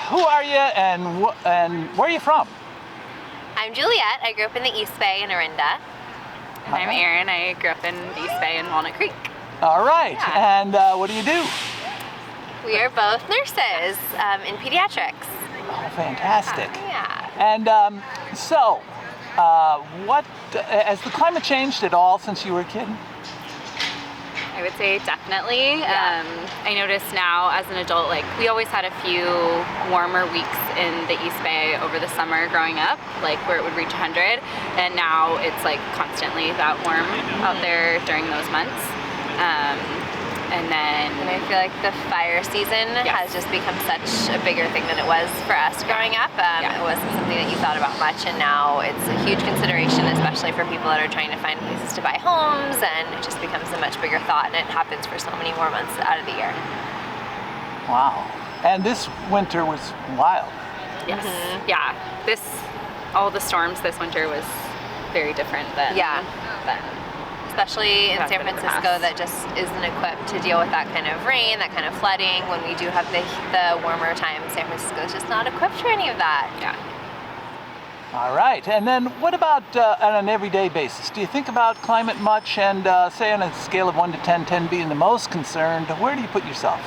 who are you and where are you from? I'm Juliette. I grew up in the East Bay in Orinda. And I'm Erin. I grew up in the East Bay in Walnut Creek. All right. Yeah. And what do you do? We are both nurses in pediatrics. Oh, fantastic. Yeah. And what has the climate changed at all since you were a kid? I would say definitely. Yeah. I notice now as an adult, like we always had a few warmer weeks in the East Bay over the summer growing up, like where it would reach 100, and now it's like constantly that warm out there during those months. And I feel like the fire season has just become such a bigger thing than it was for us growing up. It wasn't something that you thought about much, and now it's a huge consideration, especially for people that are trying to find places to buy homes, and it just becomes a much bigger thought, and it happens for so many more months out of the year. Wow. And this winter was wild. yes, yeah, all the storms this winter was very different than especially in That's San been in the Francisco, past. that just isn't equipped to deal with that kind of rain, that kind of flooding. When we do have the warmer times, San Francisco is just not equipped for any of that. Yeah. All right. And then what about on an everyday basis? Do you think about climate much? And say on a scale of 1 to 10, 10 being the most concerned, where do you put yourself?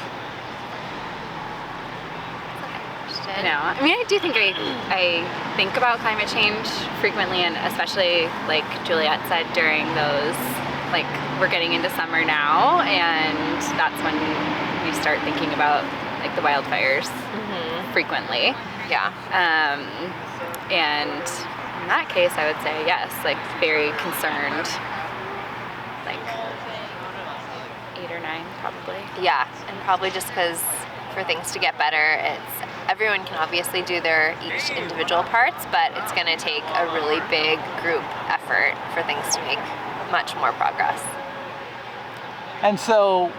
I mean, I do think I think about climate change frequently, and especially like Juliette said, during those, like we're getting into summer now, and that's when you start thinking about like the wildfires frequently. Yeah. And in that case, I would say yes, like very concerned, like 8 or 9 probably. Yeah, and probably just because for things to get better, everyone can obviously do their each individual parts, but it's going to take a really big group effort for things to make much more progress. And so,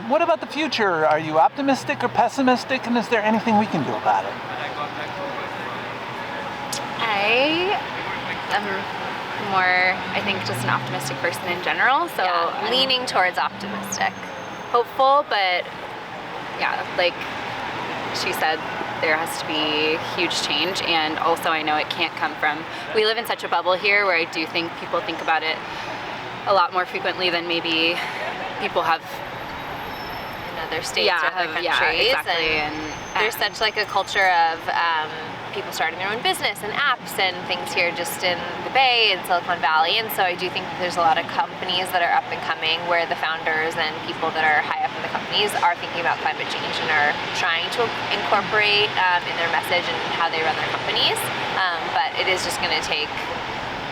what about the future? Are you optimistic or pessimistic? And is there anything we can do about it? I am more, I think, just an optimistic person in general. So Yeah, leaning towards optimistic. hopeful, but yeah, like she said, there has to be huge change, and also I know it can't come from, we live in such a bubble here where I do think people think about it a lot more frequently than maybe people have In other states or other countries. Yeah, exactly. And there's such like a culture of people starting their own business and apps and things here just in the Bay and Silicon Valley, and so I do think that there's a lot of companies that are up and coming where the founders and people that are high up in the companies are thinking about climate change and are trying to incorporate in their message and how they run their companies, but it is just going to take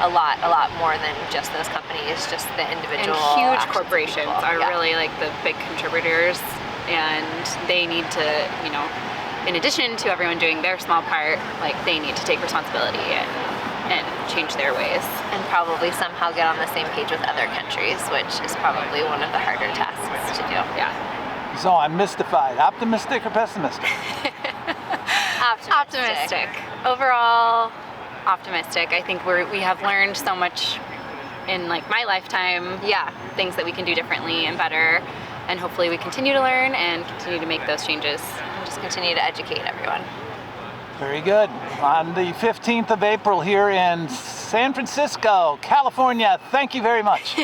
a lot more than just those companies, just the individual and huge actions of corporations people. are really like the big contributors, and they need to, you know, in addition to everyone doing their small part, like they need to take responsibility and change their ways. And probably somehow get on the same page with other countries, which is probably one of the harder tasks to do. Yeah. So I'm mystified. Optimistic or pessimistic? Optimistic. Overall, optimistic. I think we have learned so much in like my lifetime. Yeah, things that we can do differently and better, and hopefully we continue to learn and continue to make those changes. And just continue to educate everyone. Very good. On the 15th of April here in San Francisco, California. Thank you very much.